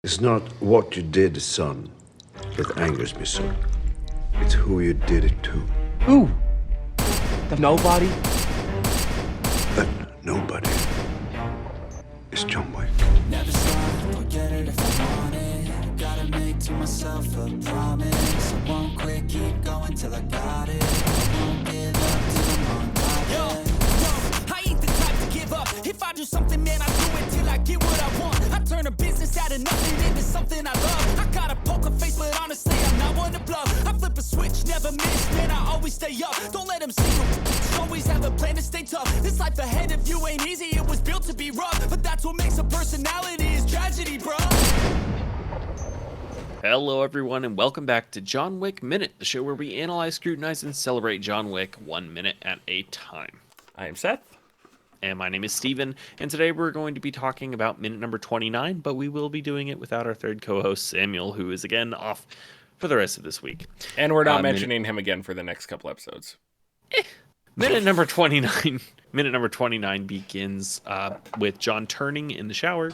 It's not what you did, son, that angers me, sir. It's who you did it to. Who? The nobody? That nobody is John Wick. Never stop, I'll get it if I want it. Gotta make to myself a promise. I won't quit, keep going till I got it. I won't give up till I'm on top. Yo, I ain't the type to give up. If I do something, man, I do it till I get what I want. I turn a business out of nothing into something I love. I got a poker face, but honestly, I'm not one to bluff. I flip a switch, never miss, man, I always stay up. Don't let them see you. Always have a plan to stay tough. This life ahead of you ain't easy, it was built to be rough. But that's what makes a personality is tragedy, bro. Hello, everyone, and welcome back to John Wick Minute, the show where we analyze, scrutinize, and celebrate John Wick 1 minute at a time. I am Seth. And my name is Steven, and today we're going to be talking about minute number 29, but we will be doing it without our third co-host, Samuel, who is again off for the rest of this week. And we're not mentioning him again for the next couple episodes. Minute number 29. Minute number 29 begins with John turning in the shower,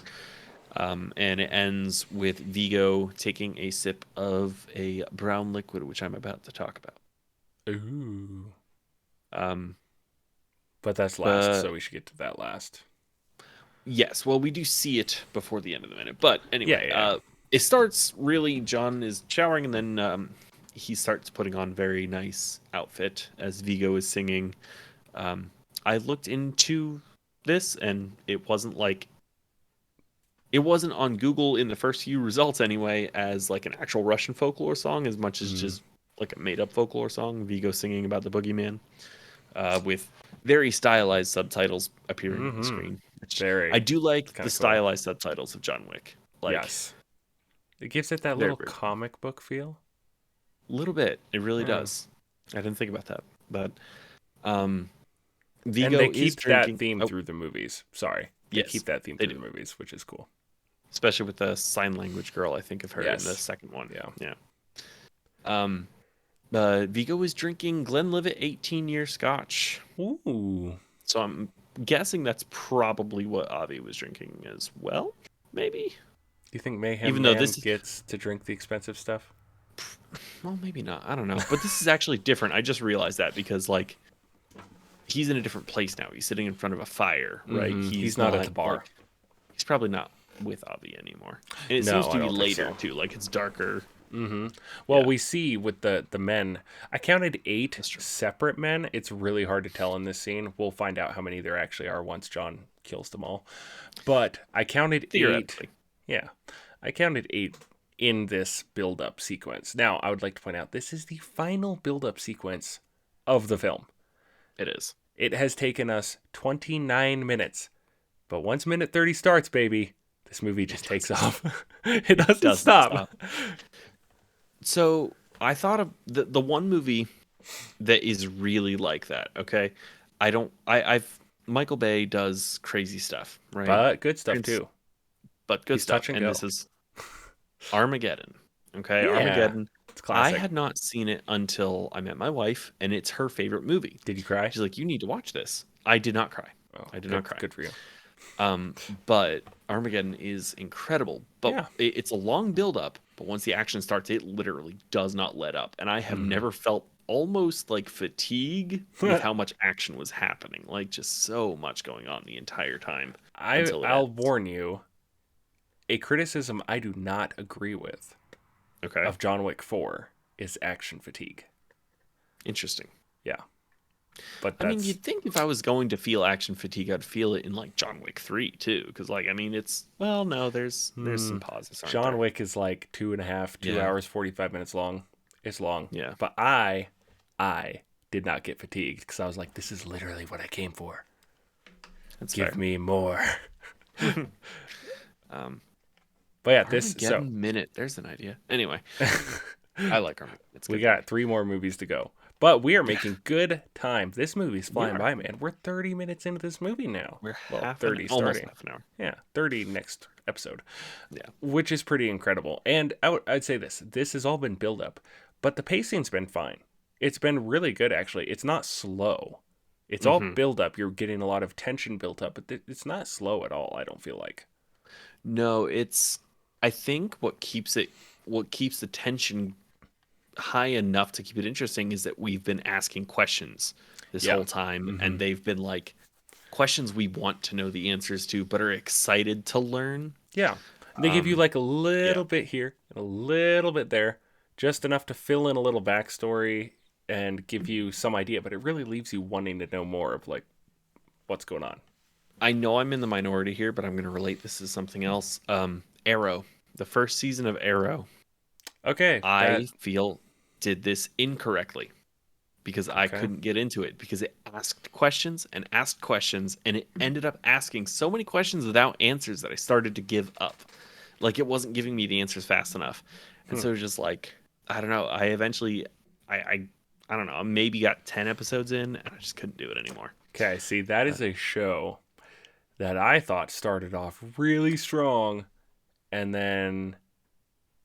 and it ends with Vigo taking a sip of a brown liquid, which I'm about to talk about. Ooh. But that's last, so we should get to that last. Yes, well, we do see it before the end of the minute. But anyway, Yeah. It starts really, John is showering, and then he starts putting on very nice outfit as Vigo is singing. I looked into this, and it wasn't on Google in the first few results anyway as like an actual Russian folklore song as much as just like a made-up folklore song, Vigo singing about the boogeyman, with very stylized subtitles appearing on the screen. I do like the stylized subtitles of John Wick. Yes. It gives it that little comic book feel. A little bit. It really does. I didn't think about that. But Vigo and they keep is drinking... that theme through the movies. Sorry. They keep that theme through the movies, which is cool. Especially with the sign language girl, I think of her in the second one. Yeah. Vigo is drinking Glenlivet 18-year scotch. Ooh. So I'm guessing that's probably what Avi was drinking as well, maybe? Do you think Mayhem Even though Man this gets to drink the expensive stuff? Well, maybe not. I don't know. But this is actually different. I just realized that because, like, he's in a different place now. He's sitting in front of a fire, right? He's not at the bar. He's probably not with Avi anymore. And it seems to be later, too. Like, it's darker. Well, we see with the men, I counted 8 separate men. It's really hard to tell in this scene. We'll find out how many there actually are once John kills them all. But I counted 8. Yeah. I counted 8 in this build-up sequence. Now, I would like to point out, this is the final build-up sequence of the film. It is. It has taken us 29 minutes. But once minute 30 starts, baby, this movie just takes off. It doesn't stop. So I thought of the one movie that is really like that. Okay, Michael Bay does crazy stuff, right? But good stuff too. But good stuff, and this is Armageddon. Okay, yeah. Armageddon. It's classic. I had not seen it until I met my wife, and it's her favorite movie. Did you cry? She's like, "You need to watch this." I did not cry. I did not cry. Good for you. But Armageddon is incredible. But it's a long build-up. But once the action starts, it literally does not let up. And I have never felt almost like fatigue with how much action was happening. Like, just so much going on the entire time. I'll warn you, a criticism I do not agree with of John Wick 4 is action fatigue. Interesting. Yeah. But I mean, you'd think if I was going to feel action fatigue, I'd feel it in like John Wick 3 too, because like I mean, there's some pauses. John Wick is like 2 hours 45 minutes long. It's long. Yeah. But I did not get fatigued because I was like, this is literally what I came for. Give me more. But yeah, minute. There's an idea. Anyway, I like Armageddon. We got 3 more movies to go. But we are making good time. This movie's flying by, man. We're 30 minutes into this movie now. We're 30 almost half an hour. Yeah, 30 next episode. Yeah. Which is pretty incredible. And I'd say this has all been build up, but the pacing's been fine. It's been really good, actually. It's not slow. It's all build up. You're getting a lot of tension built up, but it's not slow at all, I don't feel like. No, it's I think what keeps the tension high enough to keep it interesting is that we've been asking questions this Yeah. whole time, and they've been like questions we want to know the answers to, but are excited to learn. Yeah. They give you like a Yeah. little bit here and a little bit there, just enough to fill in a little backstory and give you some idea, but it really leaves you wanting to know more of like what's going on. I know I'm in the minority here, but I'm going to relate this to something else. Arrow, the first season of Arrow, Okay. I feel did this incorrectly because I Okay. couldn't get into it because it asked questions and asked questions, and it ended up asking so many questions without answers that I started to give up. Like it wasn't giving me the answers fast enough. And so just like, I don't know, I eventually I don't know, I maybe got 10 episodes in and I just couldn't do it anymore. Okay, see, that is a show that I thought started off really strong, and then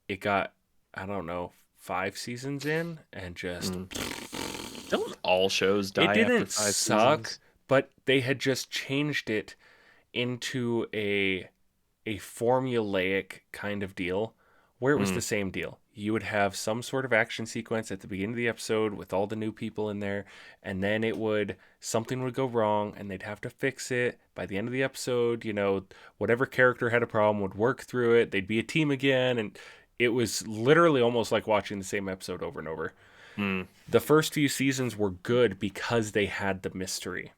it got, I don't know, 5 seasons in, and just Don't all shows die it after didn't 5 suck, seasons? but they had just changed it into a formulaic kind of deal where it was the same deal. You would have some sort of action sequence at the beginning of the episode with all the new people in there, and then something would go wrong and they'd have to fix it. By the end of the episode, whatever character had a problem would work through it. They'd be a team again, and it was literally almost like watching the same episode over and over. The first few seasons were good because they had the mystery.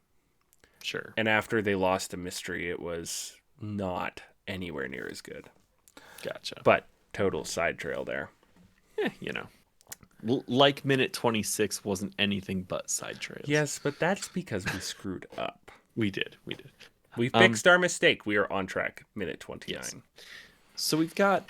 Sure. And after they lost the mystery, it was not anywhere near as good. Gotcha. But total side trail there. Like minute 26 wasn't anything but side trails. Yes, but that's because we screwed up. We did. We fixed our mistake. We are on track. Minute 29. Yes. So we've got,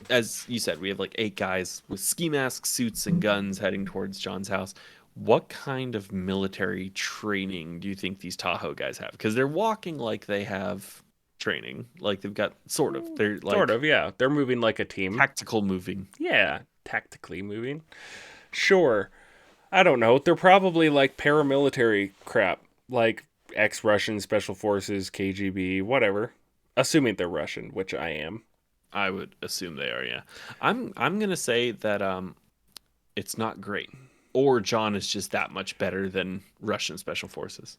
as you said, we have like 8 guys with ski masks, suits, and guns heading towards John's house. What kind of military training do you think these Tahoe guys have? Because they're walking like they have training. Like they've got they're like Sort of, yeah. They're moving like a team. tactical moving. Yeah, tactically moving. Sure. I don't know. They're probably like paramilitary crap. Like ex-Russian special forces, KGB, whatever. Assuming they're Russian, which I am. I would assume they are, yeah. I'm gonna say that it's not great. Or John is just that much better than Russian special forces.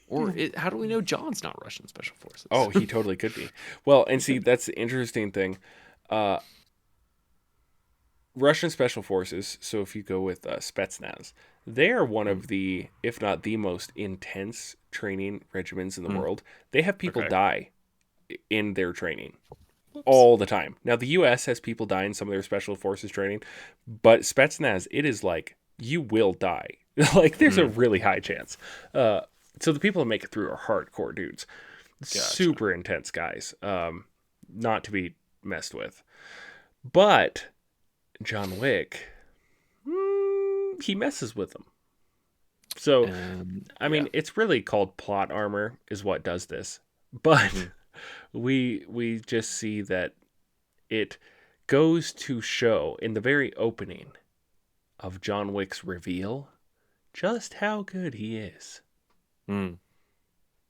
Or how do we know John's not Russian special forces? Oh, he totally could be. Well, and see, that's the interesting thing. Russian special forces, so if you go with Spetsnaz, they are one of the, if not the most intense training regimens in the world. They have people die in their training all the time. Now, the U.S. has people die in some of their special forces training, but Spetsnaz, it is like, you will die. Like, there's a really high chance. So the people that make it through are hardcore dudes. Gotcha. Super intense guys. Not to be messed with. But John Wick, he messes with them. So, I mean, it's really called plot armor is what does this. But we just see that it goes to show in the very opening of John Wick's reveal just how good he is.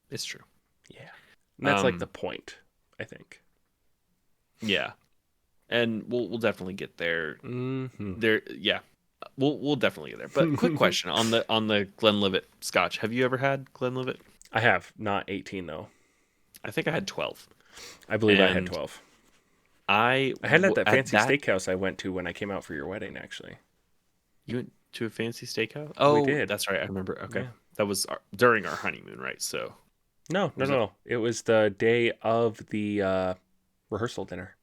It's true. Yeah. And that's like the point, I think. Yeah. And we'll definitely get there. There, yeah. We'll definitely get there. But quick question on the Glenlivet Scotch. Have you ever had Glenlivet? I have. Not 18, though. I think I had 12. I believe I had And 12. I had it at that at fancy steakhouse I went to when I came out for your wedding, actually. You went to a fancy steakhouse? Oh, did. That's right. I remember. Okay. Yeah. That was during our honeymoon, right? So No. It was the day of the rehearsal dinner.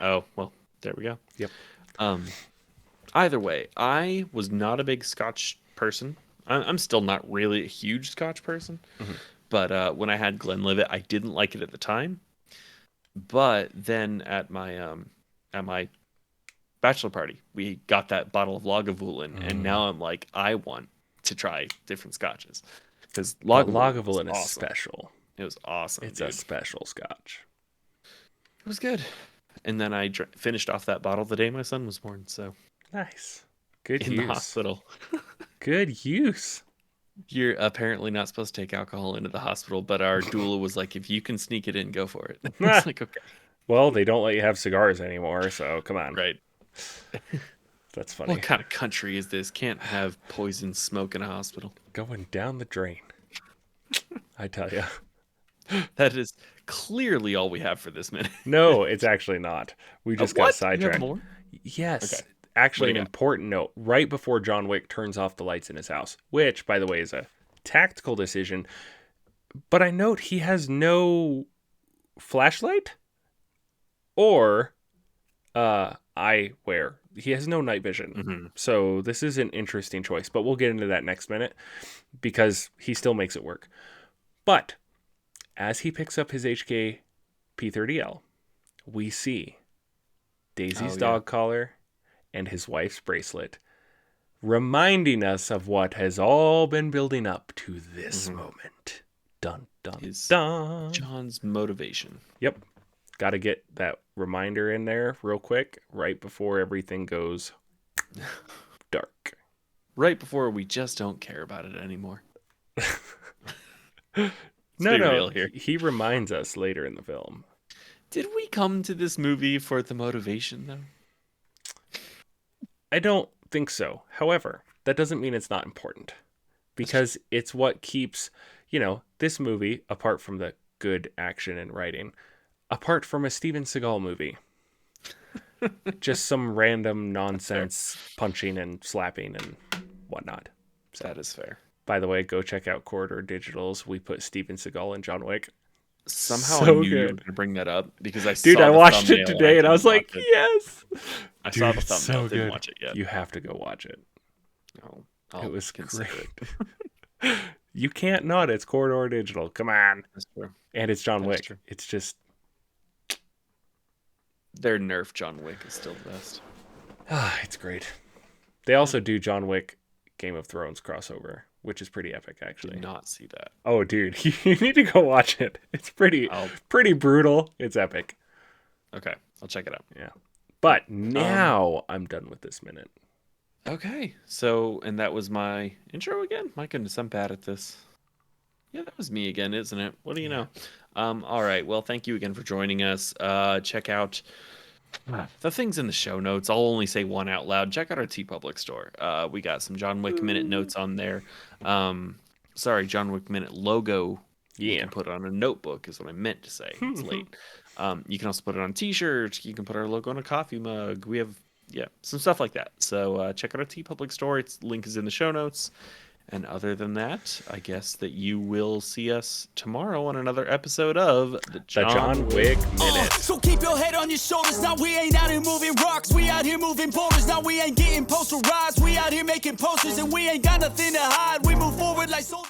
Oh, well, there we go. Yep. Either way, I was not a big Scotch person. I'm still not really a huge Scotch person. But when I had Glenlivet, I didn't like it at the time. But then at my bachelor party, we got that bottle of Lagavulin, and now I'm like, I want to try different Scotches. Because Lagavulin is awesome. special. It was awesome. It's dude. a special Scotch. It was good. And then I finished off that bottle the day my son was born. So Nice. Good in use. the hospital. Good use. You're apparently not supposed to take alcohol into the hospital, but our doula was like, if you can sneak it in, go for it. It's like, okay. Well, they don't let you have cigars anymore, so come on. Right. That's funny. What kind of country is this? Can't have poison smoke in a hospital. Going down the drain. I tell you. That is clearly all we have for this minute. No, it's actually not. We just got What? You have sidetracked. more? Yes. Okay. Actually, What an do you got? important note. Right before John Wick turns off the lights in his house, which, by the way, is a tactical decision. But I note he has no flashlight or eyewear. He has no night vision. Mm-hmm. So this is an interesting choice, but we'll get into that next minute because he still makes it work. But as he picks up his HK P30L, we see Daisy's dog collar and his wife's bracelet, reminding us of what has all been building up to this moment. Dun, dun, dun. John's motivation. Yep. Got to get that reminder in there real quick, right before everything goes dark. Right before we just don't care about it anymore. No, real here. he reminds us later in the film. Did we come to this movie for the motivation, though? I don't think so. However, that doesn't mean it's not important. Because it's what keeps, this movie, apart from the good action and writing, apart from a Steven Seagal movie. Just some random nonsense punching and slapping and whatnot. So, that is fair. By the way, go check out Corridor Digital's. We put Steven Seagal and John Wick. Somehow So I knew you good. were going to bring that up because I Dude, saw I the watched it thumbnail today and I was didn't like, watch it. yes. I Dude, saw the it's thumbnail, so didn't good. watch it yet. You have to go watch it. I'll It was consider great. You can't not. It's Corridor Digital. Come on. That's true. And it's John That is Wick. true. It's just, Their Nerf John Wick is still the best. it's great. They also do John Wick Game of Thrones crossover, which is pretty epic, actually. Did not see that. Oh, dude, you need to go watch it. It's pretty brutal. It's epic. Okay, I'll check it out. Yeah. But now I'm done with this minute. Okay, so, and that was my intro again? My goodness, I'm bad at this. Yeah, that was me again, isn't it? What do you know? All right, well, thank you again for joining us. Check out the things in the show notes. I'll only say one out loud. Check out our TeePublic store. We got some John Wick Minute notes on there. John Wick Minute logo. Yeah. You can put it on a notebook is what I meant to say. It's late. You can also put it on t-shirts. You can put our logo on a coffee mug. We have, some stuff like that. So check out our TeePublic store. Its link is in the show notes. And other than that, I guess that you will see us tomorrow on another episode of the John Wick Minute. So keep your head on your shoulders. Now we ain't out here moving rocks. We out here moving boulders. Now we ain't getting posterized. We out here making posters and we ain't got nothing to hide. We move forward like soldiers.